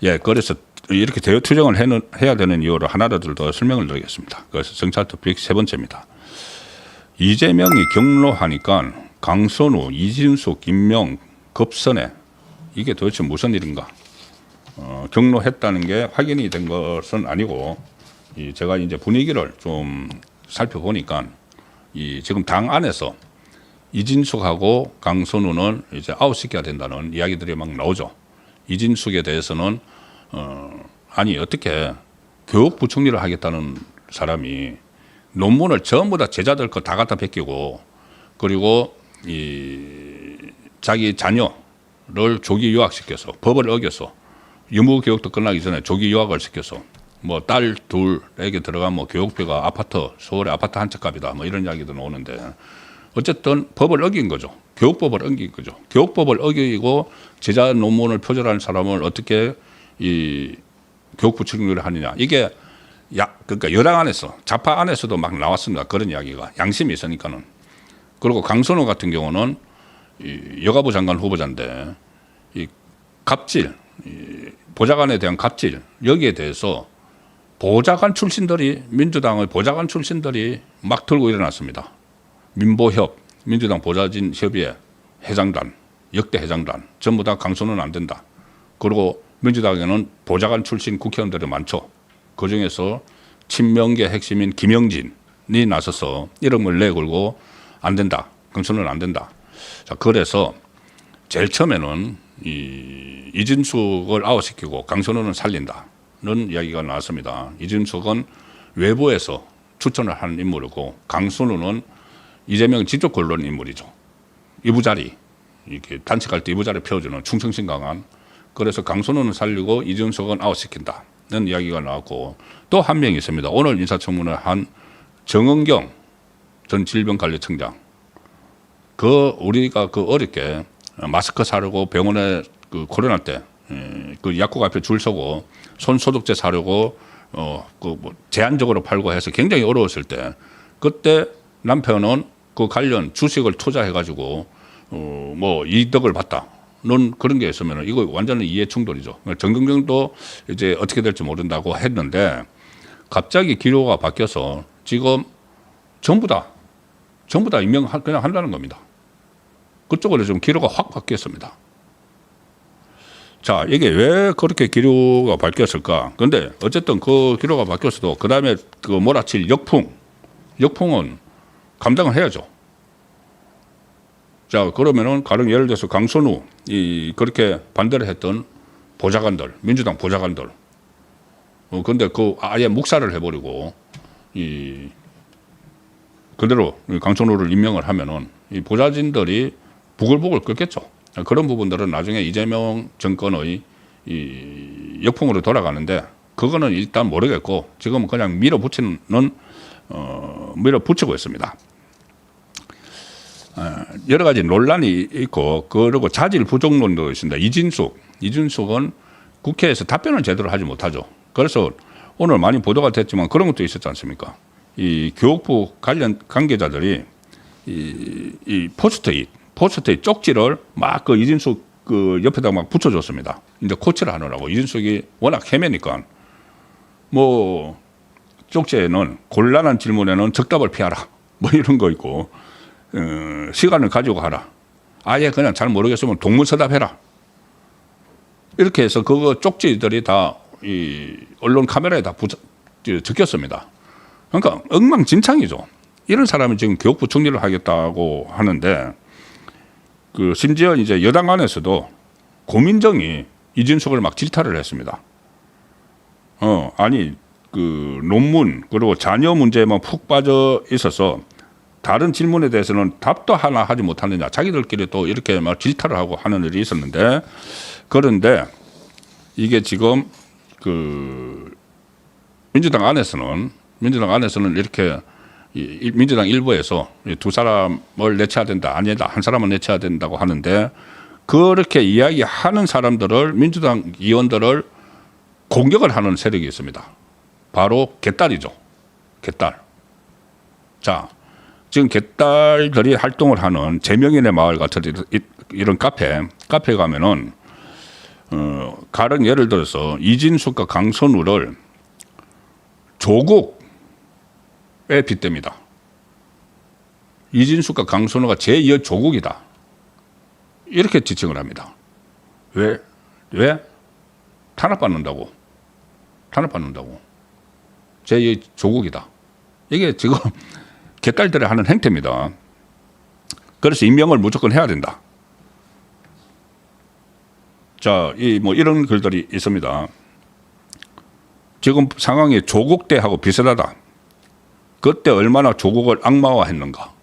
예, 그래서 이렇게 대여 투쟁을 해야 되는 이유를 하나라도 더 설명을 드리겠습니다. 그래서 정찰 토픽 세 번째입니다. 이재명이 경로하니까 강선우, 이진수, 김명, 급선회 이게 도대체 무슨 일인가? 경로했다는 게 확인이 된 것은 아니고 제가 이제 분위기를 좀 살펴보니까 지금 당 안에서 이진숙하고 강선우는 이제 아웃시켜야 된다는 이야기들이 막 나오죠. 이진숙에 대해서는 아니 어떻게 교육부총리를 하겠다는 사람이 논문을 전부 다 제자들 거 다 갖다 베끼고 그리고 자기 자녀를 조기 유학시켜서 법을 어겨서 유무 교육도 끝나기 전에 조기 유학을 시켜서 뭐 딸 둘에게 들어간 뭐 교육비가 아파트 서울의 아파트 한 채 값이다 뭐 이런 이야기도 나오는데 어쨌든 법을 어긴 거죠. 교육법을 어긴 거죠. 교육법을 어기고 제자 논문을 표절한 사람을 어떻게 이 교육부 책임을 하느냐. 이게 그러니까 여당 안에서 좌파 안에서도 막 나왔습니다. 그런 이야기가 양심이 있으니까는. 그리고 강선우 같은 경우는 여가부 장관 후보자인데 이 갑질, 보좌관에 대한 갑질 여기에 대해서 보좌관 출신들이 민주당의 보좌관 출신들이 막 들고 일어났습니다. 민보협, 민주당 보좌진 협의회 회장단, 역대 회장단 전부 다 강선우는 안 된다. 그리고 민주당에는 보좌관 출신 국회의원들이 많죠. 그중에서 친명계 핵심인 김영진이 나서서 이름을 내걸고 안 된다. 강선우는 안 된다. 자, 그래서 제일 처음에는 이진숙을 아웃시키고 강선우는 살린다는 이야기가 나왔습니다. 이진숙은 외부에서 추천을 하는 인물이고 강선우는 이재명 직접 걸러온 인물이죠. 이부자리, 이렇게 단식할 때 이부자리 펴주는 충성심 강한. 그래서 강선우는 살리고 이준석은 아웃시킨다는 이야기가 나왔고 또 한 명이 있습니다. 오늘 인사청문회 한 정은경 전 질병관리청장. 우리가 어렵게 마스크 사려고 병원에 코로나 때 약국 앞에 줄 서고 손 소독제 사려고 뭐 제한적으로 팔고 해서 굉장히 어려웠을 때 그때 남편은 그 관련 주식을 투자해가지고 뭐 이득을 봤다는 그런 게 있으면 이거 완전히 이해 충돌이죠. 정경경도 이제 어떻게 될지 모른다고 했는데 갑자기 기류가 바뀌어서 지금 전부 다 임명 그냥 한다는 겁니다. 그쪽으로 좀 기류가 확 바뀌었습니다. 자, 이게 왜 그렇게 기류가 바뀌었을까? 근데 어쨌든 그 기류가 바뀌었어도 그 다음에 그 몰아칠 역풍은 감당을 해야죠. 자, 그러면은 가령 예를 들어서 강선우 그렇게 반대를 했던 보좌관들, 민주당 보좌관들, 근데 아예 묵살을 해버리고 그대로 강선우를 임명을 하면은 이 보좌진들이 부글부글 끓겠죠. 그런 부분들은 나중에 이재명 정권의 역풍으로 돌아가는데 그거는 일단 모르겠고 지금은 그냥 밀어붙이고 있습니다. 여러 가지 논란이 있고 그리고 자질 부족론도 있습니다. 이진숙은 국회에서 답변을 제대로 하지 못하죠. 그래서 오늘 많이 보도가 됐지만 그런 것도 있었지 않습니까? 이 교육부 관련 관계자들이 이 포스트잇 쪽지를 막 그 이진숙 그 옆에다 막 붙여줬습니다. 이제 코치를 하느라고 이진숙이 워낙 헤매니까 뭐 쪽지에는 곤란한 질문에는 적답을 피하라 뭐 이런 거 있고 시간을 가지고 하라. 아예 그냥 잘 모르겠으면 동문서답해라. 이렇게 해서 그거 쪽지들이 다 이 언론 카메라에 다 적혔습니다. 그러니까 엉망진창이죠. 이런 사람이 지금 교육부 총리를 하겠다고 하는데 심지어 이제 여당 안에서도 고민정이 이진숙을 막 질타를 했습니다. 아니 논문 그리고 자녀 문제에만 푹 빠져 있어서 다른 질문에 대해서는 답도 하나 하지 못하느냐. 자기들끼리 또 이렇게 막 질타를 하고 하는 일이 있었는데 그런데 이게 지금 민주당 안에서는 이렇게 민주당 일부에서 두 사람을 내쳐야 된다. 아니다. 한 사람은 내쳐야 된다고 하는데 그렇게 이야기하는 사람들을 민주당 의원들을 공격을 하는 세력이 있습니다. 바로 개딸이죠. 개딸. 자, 지금 개딸들이 활동을 하는 제명인의 마을 같은 이런 카페에 가면은 가령 예를 들어서 이진숙과 강선우를 조국에 빗댑니다. 이진숙과 강선우가 제2의 조국이다. 이렇게 지칭을 합니다. 왜? 탄압받는다고. 제2의 조국이다. 이게 지금 개딸들이 하는 행태입니다. 그래서 임명을 무조건 해야 된다. 자, 이런 글들이 있습니다. 지금 상황이 조국 때하고 비슷하다. 그때 얼마나 조국을 악마화했는가.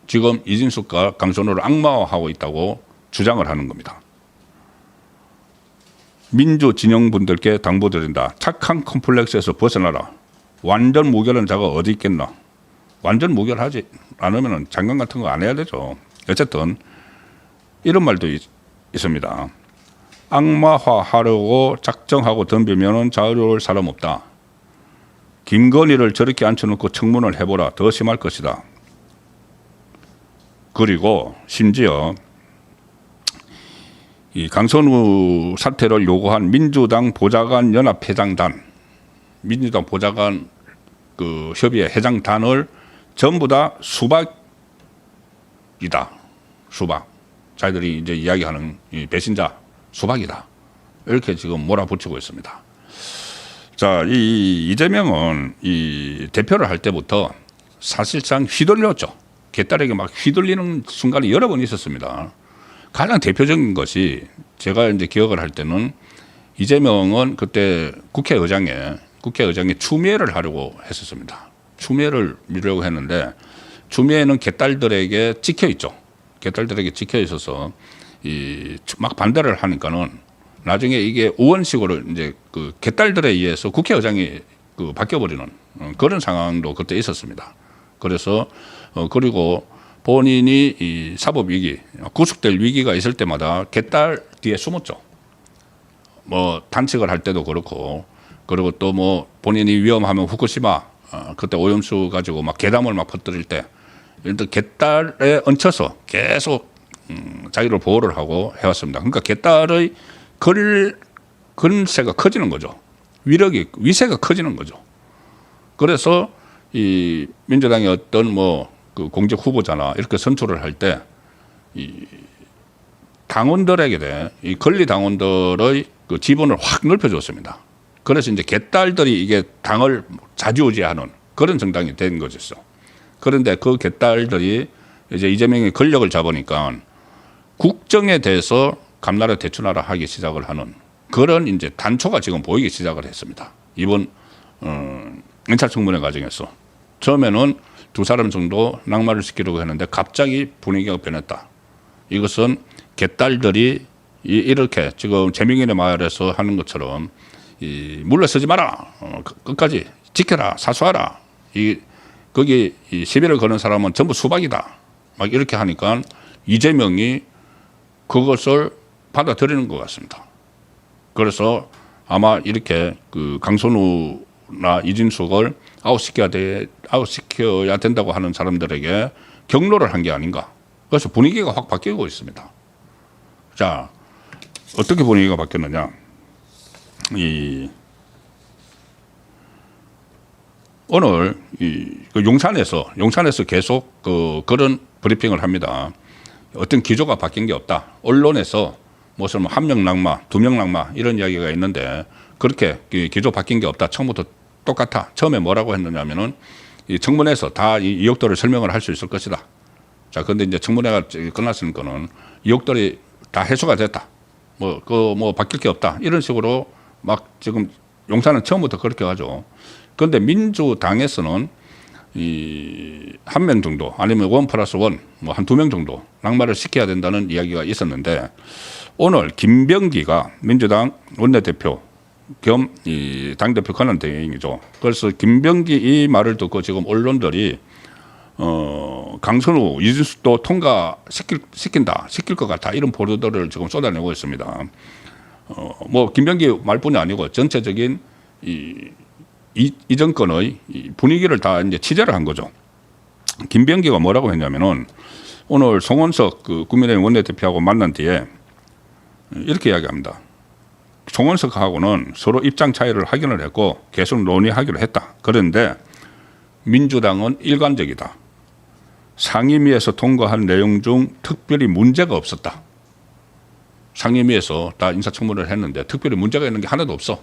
지금 이진숙과 강선우를 악마화하고 있다고 주장을 하는 겁니다. 민주 진영분들께 당부드린다. 착한 컴플렉스에서 벗어나라. 완전 무결한 자가 어디 있겠나. 완전 무결하지 않으면 장관 같은 거 안 해야 되죠. 어쨌든 이런 말도 있습니다. 악마화하려고 작정하고 덤비면 자유로울 사람 없다. 김건희를 저렇게 앉혀놓고 청문을 해보라. 더 심할 것이다. 그리고 심지어 이 강선우 사퇴를 요구한 민주당 보좌관 연합회장단, 민주당 보좌관 그 협의회 회장단을 전부 다 수박이다. 수박. 자기들이 이제 이야기하는 이 배신자 수박이다. 이렇게 지금 몰아붙이고 있습니다. 자, 이 이재명은 이 대표를 할 때부터 사실상 휘둘렸죠. 개딸에게 막 휘둘리는 순간이 여러 번 있었습니다. 가장 대표적인 것이 제가 이제 기억을 할 때는 이재명은 그때 국회의장에 추미애를 하려고 했었습니다. 추미애를 미루려고 했는데 추미애는 개딸들에게 찍혀 있죠. 개딸들에게 찍혀 있어서 막 반대를 하니까는 나중에 이게 우원식으로 이제 그 개딸들에 의해서 국회의장이 그 바뀌어버리는 그런 상황도 그때 있었습니다. 그래서 그리고 본인이 이 사법 위기, 구속될 위기가 있을 때마다 개딸 뒤에 숨었죠. 뭐 단식을 할 때도 그렇고, 그리고 또 뭐 본인이 위험하면 후쿠시마 그때 오염수 가지고 막 괴담을 막 퍼뜨릴 때, 일단 개딸에 얹혀서 계속 자기를 보호를 하고 해왔습니다. 그러니까 개딸의 근세가 커지는 거죠. 위세가 커지는 거죠. 그래서 이 민주당의 어떤 뭐 그 공적 후보자나 이렇게 선출을 할 때 이 당원들에게 이 권리 당원들의 그 지분을 확 넓혀줬습니다. 그래서 이제 개딸들이 이게 당을 좌지우지하는 그런 정당이 된 거죠. 그런데 그 개딸들이 이제 이재명이 권력을 잡으니까 국정에 대해서 감나라 대추나라 하기 시작을 하는 그런 이제 단초가 지금 보이기 시작을 했습니다. 이번 인사청문회 과정에서 처음에는 두 사람 정도 낙마를 시키려고 했는데 갑자기 분위기가 변했다. 이것은 개딸들이 이렇게 지금 재명인의 마을에서 하는 것처럼 물러서지 마라. 끝까지 지켜라. 사수하라. 거기 시비를 거는 사람은 전부 수박이다. 막 이렇게 하니까 이재명이 그것을 받아들이는 것 같습니다. 그래서 아마 이렇게 그 강선우나 이진숙을 아웃시켜야 된다고 하는 사람들에게 경로를 한 게 아닌가. 그래서 분위기가 확 바뀌고 있습니다. 자, 어떻게 분위기가 바뀌었느냐. 오늘 그 용산에서 계속 그런 브리핑을 합니다. 어떤 기조가 바뀐 게 없다. 언론에서 무슨 한 명 낙마, 두 명 낙마 이런 이야기가 있는데 그렇게 기조 바뀐 게 없다. 처음부터 똑같아. 처음에 뭐라고 했느냐면은 이 청문회에서 다 이 의혹들을 설명을 할 수 있을 것이다. 자, 근데 이제 청문회가 끝났으니까는 의혹들이 다 해소가 됐다. 뭐 바뀔 게 없다. 이런 식으로 막 지금 용산은 처음부터 그렇게 하죠. 그런데 민주당에서는 한 명 정도 아니면 1+1 뭐 한 2명 정도 낙마를 시켜야 된다는 이야기가 있었는데 오늘 김병기가 민주당 원내대표 겸 당대표 권한대행이죠. 그래서 김병기 이 말을 듣고 지금 언론들이 강선우, 이진숙도 시킬 것 같아 이런 보도들을 지금 쏟아내고 있습니다. 뭐 김병기 말뿐이 아니고 전체적인 이 정권의 분위기를 다 이제 취재를 한 거죠. 김병기가 뭐라고 했냐면은 오늘 송원석 그 국민의힘 원내대표하고 만난 뒤에 이렇게 이야기합니다. 송원석하고는 서로 입장 차이를 확인을 했고 계속 논의하기로 했다. 그런데 민주당은 일관적이다. 상임위에서 통과한 내용 중 특별히 문제가 없었다. 상임위에서 다 인사청문회를 했는데 특별히 문제가 있는 게 하나도 없어.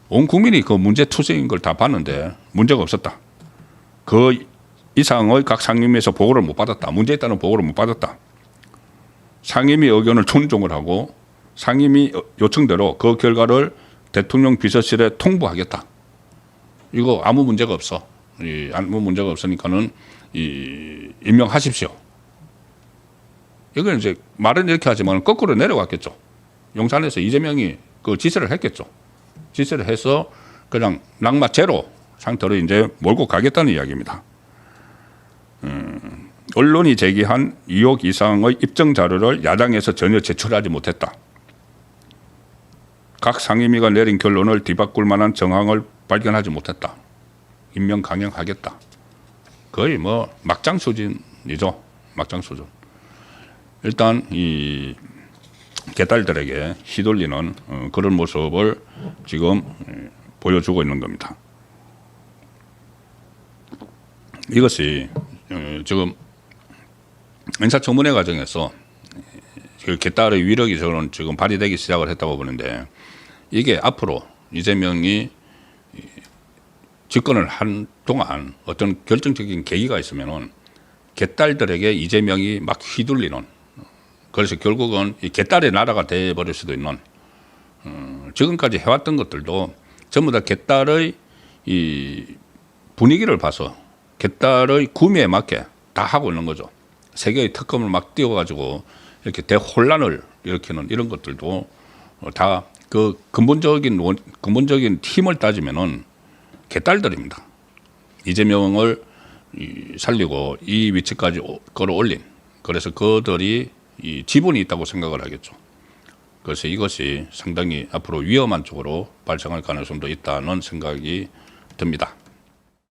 온 국민이 그 문제 투성인 걸 다 봤는데 문제가 없었다. 그 이상의 각 상임위에서 보고를 못 받았다. 문제 있다는 보고를 못 받았다. 상임위 의견을 존중을 하고 상임위 요청대로 그 결과를 대통령 비서실에 통보하겠다. 이거 아무 문제가 없어. 아무 문제가 없으니까는 임명하십시오. 이건 이제 말은 이렇게 하지만 거꾸로 내려갔겠죠. 용산에서 이재명이 그 지시를 했겠죠. 지시를 해서 그냥 낙마 제로 상태로 이제 몰고 가겠다는 이야기입니다. 언론이 제기한 2억 이상의 입증 자료를 야당에서 전혀 제출하지 못했다. 각 상임위가 내린 결론을 뒤바꿀 만한 정황을 발견하지 못했다. 임명 강행하겠다. 거의 뭐 막장 수준이죠. 막장 수준. 일단 이 개딸들에게 휘둘리는 그런 모습을 지금 보여주고 있는 겁니다. 이것이 지금 인사청문회 과정에서 그 개딸의 위력이 저는 지금 발휘되기 시작을 했다고 보는데 이게 앞으로 이재명이 집권을 한 동안 어떤 결정적인 계기가 있으면은 개딸들에게 이재명이 막 휘둘리는 그래서 결국은 이 개딸의 나라가 돼버릴 수도 있는 지금까지 해왔던 것들도 전부 다 개딸의 이 분위기를 봐서 개딸의 구미에 맞게 다 하고 있는 거죠. 세계의 특검을 막 띄워가지고 이렇게 대혼란을 일으키는 이런 것들도 다 그 근본적인 힘을 따지면은 개딸들입니다. 이재명을 살리고 이 위치까지 끌어올린 그래서 그들이 이 지분이 있다고 생각을 하겠죠. 그래서 이것이 상당히 앞으로 위험한 쪽으로 발생할 가능성도 있다는 생각이 듭니다.